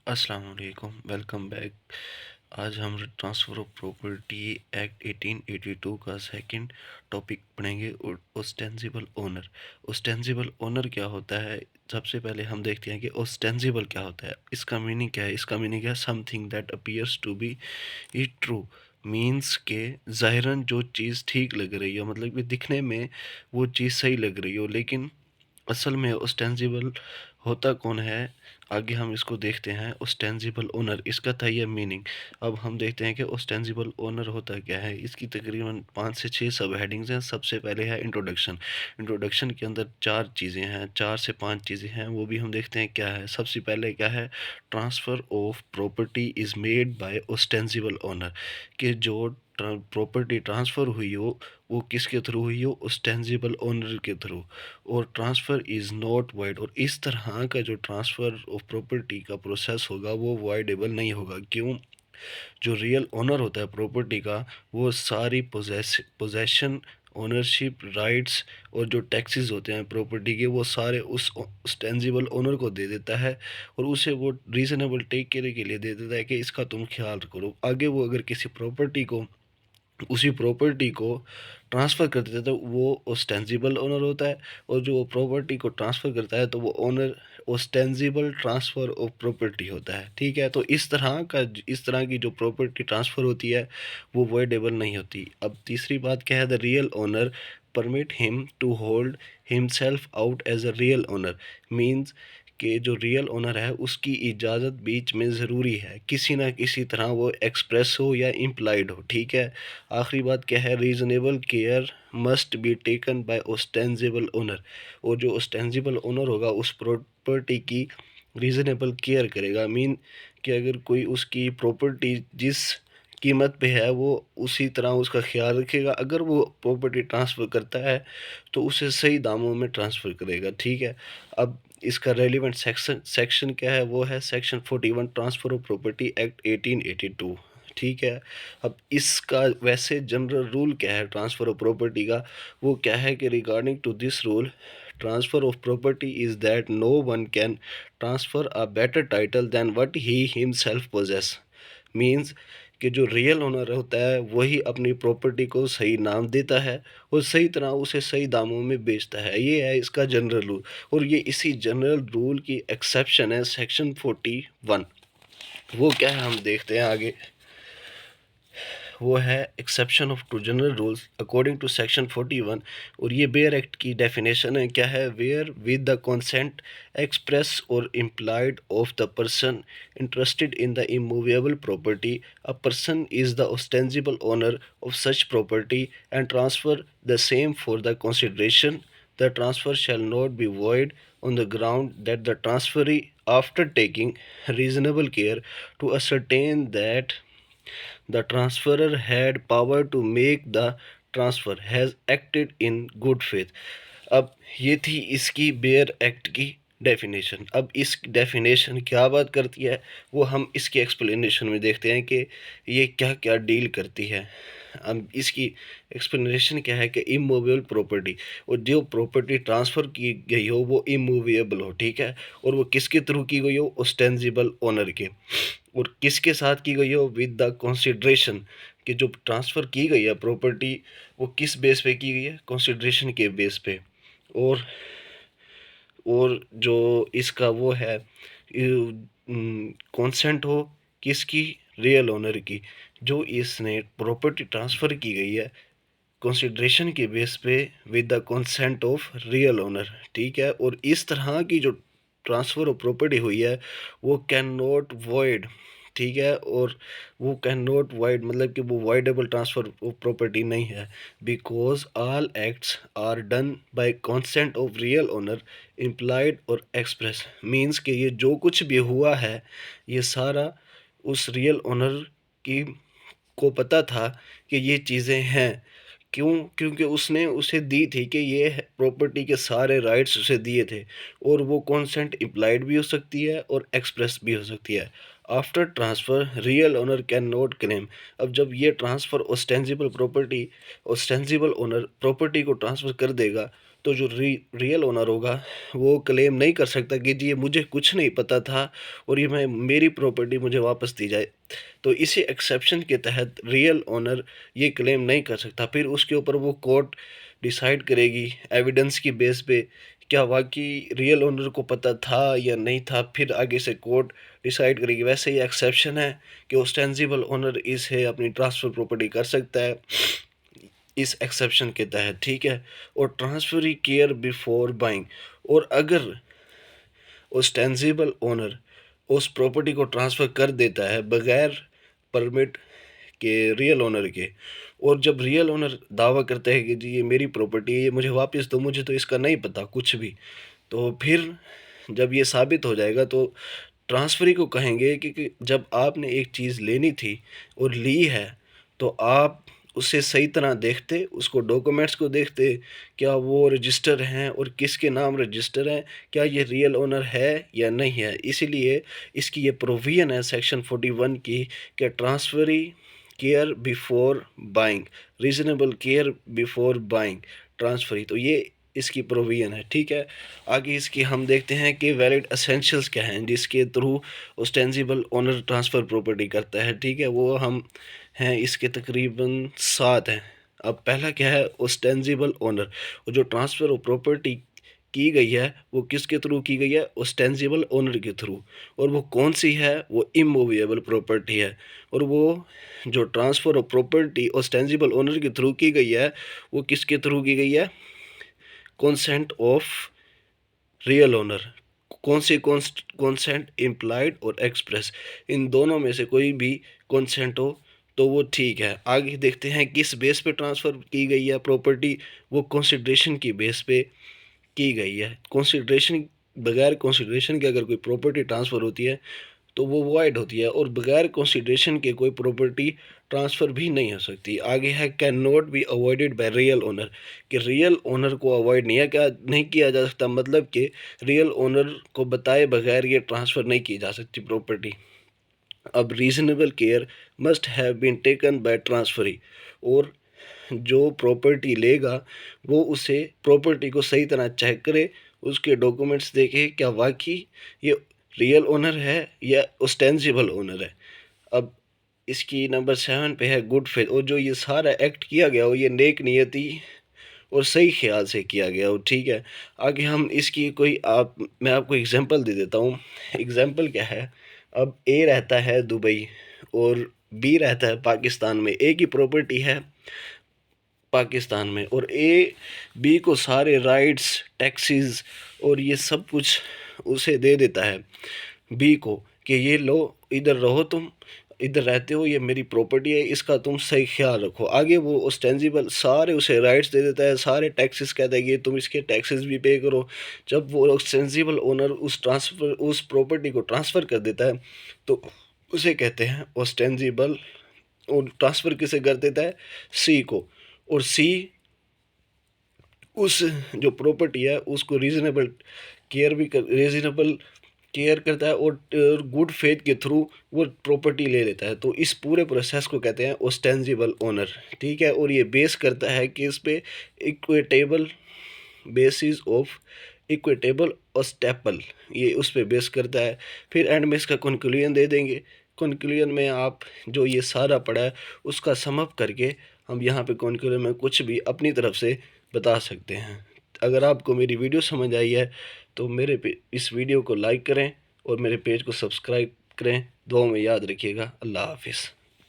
अस्सलाम वालेकुम, welcome back. आज हम ट्रांसफ़र ऑफ प्रॉपर्टी एक्ट 1882 का सेकंड टॉपिक पढ़ेंगे। ओस्टेंसिबल ओनर। ओस्टेंसिबल ओनर क्या होता है? सबसे पहले हम देखते हैं कि ओस्टेंसिबल क्या होता है। इसका मीनिंग क्या है? इसका मीनिंग है something that appears to be ई ट्रू। मीन्स के ज़ाहिरन जो चीज़ ठीक लग रही हो, मतलब कि दिखने में वो चीज़ सही लग रही हो, लेकिन असल में ओस्टेंसिबल होता कौन है? आगे हम इसको देखते हैं। ओस्टेंसिबल ओनर, इसका था ये मीनिंग। अब हम देखते हैं कि ओस्टेंसिबल ओनर होता क्या है। इसकी तकरीबन 5 से 6 सब हेडिंग्स हैं। सबसे पहले है इंट्रोडक्शन। इंट्रोडक्शन के अंदर 4 चीज़ें हैं, 4 से 5 चीज़ें हैं, वो भी हम देखते हैं क्या है। सबसे पहले क्या है? Transfer of property is made by ostensible owner. कि जो प्रॉपर्टी ट्रांसफ़र हुई हो वो किसके थ्रू हुई हो? ओस्टेंसिबल ओनर के थ्रू। और ट्रांसफ़र इज़ नॉट वाइड। और इस तरह का जो ट्रांसफ़र ऑफ प्रॉपर्टी का प्रोसेस होगा वो वाइडेबल नहीं होगा। क्यों? जो रियल ओनर होता है प्रॉपर्टी का, वो सारी पोजेशन, ओनरशिप राइट्स और जो टैक्सेस होते हैं प्रॉपर्टी के, वो सारे उस ओस्टेंसिबल ओनर को दे देता है। और उसे वो रीज़नेबल टेक केयर के लिए दे देता है कि इसका तुम ख्याल करो। आगे वो अगर किसी प्रॉपर्टी को, उसी प्रॉपर्टी को ट्रांसफ़र कर देता है तो वो ओस्टेंसिबल ओनर होता है। और जो प्रॉपर्टी को ट्रांसफ़र करता है तो वो ओनर ओस्टेंसिबल ट्रांसफ़र ऑफ प्रॉपर्टी होता है। ठीक है, तो इस तरह की जो प्रॉपर्टी ट्रांसफ़र होती है वो वॉइडेबल नहीं होती। अब तीसरी बात क्या है? The real owner permit him to hold himself out as a real owner. Means कि जो रियल ओनर है उसकी इजाज़त बीच में ज़रूरी है, किसी ना किसी तरह वो एक्सप्रेस हो या इम्प्लाइड हो। ठीक है। आखिरी बात क्या है? Reasonable care must be taken by ostensible owner. और जो ओस्टेंसिबल ओनर होगा उस प्रॉपर्टी की रीज़नेबल केयर करेगा। मीन कि अगर कोई उसकी प्रॉपर्टी जिस कीमत पे है वो उसी तरह उसका ख्याल रखेगा। अगर वो प्रॉपर्टी ट्रांसफ़र करता है तो उसे सही दामों में ट्रांसफ़र करेगा। ठीक है। अब इसका रेलिवेंट सेक्शन क्या है? वो है section 41 transfer of property act 1882। ठीक है। अब इसका वैसे जनरल रूल क्या है ट्रांसफ़र ऑफ प्रॉपर्टी का? वो क्या है कि regarding to this rule, transfer of property is that no one can transfer a better title than what he himself possesses. Means कि जो रियल ओनर होता है वही अपनी प्रॉपर्टी को सही नाम देता है और सही तरह उसे सही दामों में बेचता है। ये है इसका जनरल रूल। और ये इसी जनरल रूल की एक्सेप्शन है सेक्शन 41। वो क्या है हम देखते हैं आगे। वो है exception of to general rules according to section 41। और ये बेयर एक्ट की डेफिनेशन है क्या है? Where with the consent express और implied of the person interested in the immovable property, a person is the ostensible owner of such property and transfer the same for the consideration. The transfer shall not be void on the ground that the transferee, after taking reasonable care to ascertain that the transferor had power to make the transfer, has acted in good faith. अब ये थी इसकी bare act की definition. अब इस definition क्या बात करती है वो हम इसकी एक्सप्लेनेशन में देखते हैं कि ये क्या क्या डील करती है। अब इसकी एक्सप्लेनेशन क्या है कि इमूवेबल प्रॉपर्टी, और जो प्रॉपर्टी ट्रांसफ़र की गई हो वो इमूवेबल हो। ठीक है। और वो किसके थ्रू की गई हो? ओस्टेंसिबल ओनर के। और किसके साथ की गई हो? विद द कंसिडरेशन, कि जो ट्रांसफ़र की गई है प्रॉपर्टी वो किस बेस पे की गई है? कंसिडरेशन के बेस पे। और जो इसका वो है कंसेंट हो किसकी? रियल ओनर की। जो इसने प्रॉपर्टी ट्रांसफ़र की गई है कंसिडरेशन के बेस पे with the consent of real owner. ठीक है। और इस तरह की जो ट्रांसफ़र ऑफ प्रॉपर्टी हुई है वो कैन नॉट वॉइड। ठीक है। और वो कैन नॉट वाइड मतलब कि वो वाइडेबल ट्रांसफ़र ऑफ प्रॉपर्टी नहीं है, because all acts are done by consent of real owner implied और एक्सप्रेस। मीन्स कि ये जो कुछ भी हुआ है ये सारा उस रियल ओनर की को पता था कि ये चीज़ें हैं। क्यों? क्योंकि उसने उसे दी थी कि ये प्रॉपर्टी के सारे राइट्स उसे दिए थे। और वो कॉन्सेंट इम्प्लाइड भी हो सकती है और एक्सप्रेस भी हो सकती है। After transfer real owner can not claim. अब जब ये ट्रांसफ़र ओस्टेंसिबल ओनर प्रॉपर्टी को ट्रांसफ़र कर देगा तो जो रियल ओनर होगा वो क्लेम नहीं कर सकता कि जी ये मुझे कुछ नहीं पता था और ये मैं मेरी प्रॉपर्टी मुझे वापस दी जाए। तो इसी एक्सेप्शन के तहत रियल ओनर ये क्लेम नहीं कर सकता। फिर उसके ऊपर वो कोर्ट डिसाइड करेगी एविडेंस की बेस पे, क्या वाकई रियल ओनर को पता था या नहीं था, फिर आगे से कोर्ट डिसाइड करेगी। वैसे ये एक्सेप्शन है कि ऑस्टेंसिबल ओनर इसे अपनी ट्रांसफ़र प्रॉपर्टी कर सकता है इस एक्सेप्शन के तहत, ठीक है। और ट्रांसफरी केयर बिफोर बाइंग, और अगर ऑस्टेंसिबल ओनर उस प्रॉपर्टी को ट्रांसफ़र कर देता है बगैर परमिट के रियल ओनर के, और जब रियल ओनर दावा करता है कि जी ये मेरी प्रॉपर्टी है, ये मुझे वापस दो, मुझे तो इसका नहीं पता कुछ भी, तो फिर जब ये साबित हो जाएगा तो ट्रांसफरी को कहेंगे कि जब आपने एक चीज़ लेनी थी और ली है तो आप उसे सही तरह देखते, उसको डॉक्यूमेंट्स को देखते, क्या वो रजिस्टर हैं और किसके नाम रजिस्टर हैं, क्या ये रियल ओनर है या नहीं है। इसीलिए इसकी ये प्रोविज़न है सेक्शन 41 की कि transferee care before buying, reasonable care before buying transferee, तो ये इसकी प्रोविज़न है, ठीक है। आगे इसकी हम देखते हैं कि वैलिड एसेंशियल्स क्या हैं जिसके through ostensible owner transfer property करता है, ठीक है। वो हम हैं इसके तकरीबन 7 हैं। अब पहला क्या है, ऑस्टेंसिबल ओनर, और जो ट्रांसफ़र ऑफ प्रॉपर्टी की गई है वो किसके थ्रू की गई है, ऑस्टेंसिबल ओनर के थ्रू, और वो कौन सी है, वो इमूवेबल प्रॉपर्टी है। और वो जो transfer of property ostensible owner के थ्रू की गई है वो किसके थ्रू की गई है, कंसेंट ऑफ रियल ओनर। कौन सी कंसेंट, इम्प्लाइड और एक्सप्रेस, इन दोनों में से कोई भी कंसेंट हो तो वो ठीक है। आगे देखते हैं किस बेस पे ट्रांसफ़र की गई है प्रॉपर्टी, वो कंसिडरेशन की बेस पे की गई है। कंसिडरेशन, बगैर कंसिडरेशन के अगर कोई प्रॉपर्टी ट्रांसफ़र होती है तो वो वॉइड होती है, और बगैर कंसिडरेशन के कोई प्रॉपर्टी ट्रांसफ़र भी नहीं हो सकती। आगे है can not be avoided by real owner, कि रियल ओनर को अवॉइड नहीं किया जा सकता, मतलब कि रियल ओनर को बताए बगैर ये ट्रांसफ़र नहीं की जा सकती प्रॉपर्टी। अब reasonable care must have been taken by transferee, और जो प्रॉपर्टी लेगा वो उसे प्रॉपर्टी को सही तरह चेक करे, उसके डॉक्यूमेंट्स देखे क्या वाकई ये रियल ओनर है या ऑस्टेंसिबल ओनर है। अब इसकी नंबर 7 पे है गुड फेथ, और जो ये सारा एक्ट किया गया हो ये नेक नियति और सही ख्याल से किया गया हो, ठीक है। आगे हम इसकी कोई मैं आपको एग्जांपल दे देता हूँ। एग्जांपल क्या है, अब ए रहता है दुबई और बी रहता है पाकिस्तान में, ए की प्रॉपर्टी है पाकिस्तान में, और ए बी को सारे राइट्स, टैक्सेस और ये सब कुछ उसे दे देता है बी को कि ये लो, इधर रहो, तुम इधर रहते हो, ये मेरी प्रॉपर्टी है, इसका तुम सही ख्याल रखो। आगे वो ऑस्टेंसिबल सारे उसे राइट्स दे देता है, सारे टैक्सेस कहता है कि तुम इसके टैक्सेस भी पे करो। जब वो ऑस्टेंसिबल ओनर उस प्रॉपर्टी को ट्रांसफ़र कर देता है तो उसे कहते हैं ऑस्टेंसिबल, और ट्रांसफ़र किसे कर देता है, सी को, और सी उस जो प्रॉपर्टी है उसको रीजनेबल केयर करता है और गुड फेथ के थ्रू वो प्रॉपर्टी ले लेता है। तो इस पूरे प्रोसेस को कहते हैं ऑस्टेंसिबल ओनर, ठीक है। और ये बेस करता है कि इस पे इक्विटेबल बेसिस ऑफ इक्विटेबल ऑस्टेपल, ये उस पे बेस करता है। फिर एंड में इसका कंक्लूजन दे देंगे। कंक्लूजन में आप जो ये सारा पढ़ा है उसका सम अप करके हम यहाँ पे कंक्लूजन में कुछ भी अपनी तरफ से बता सकते हैं। अगर आपको मेरी वीडियो समझ आई है तो इस वीडियो को लाइक करें और मेरे पेज को सब्सक्राइब करें। दुआ में याद रखिएगा। अल्लाह हाफिज़।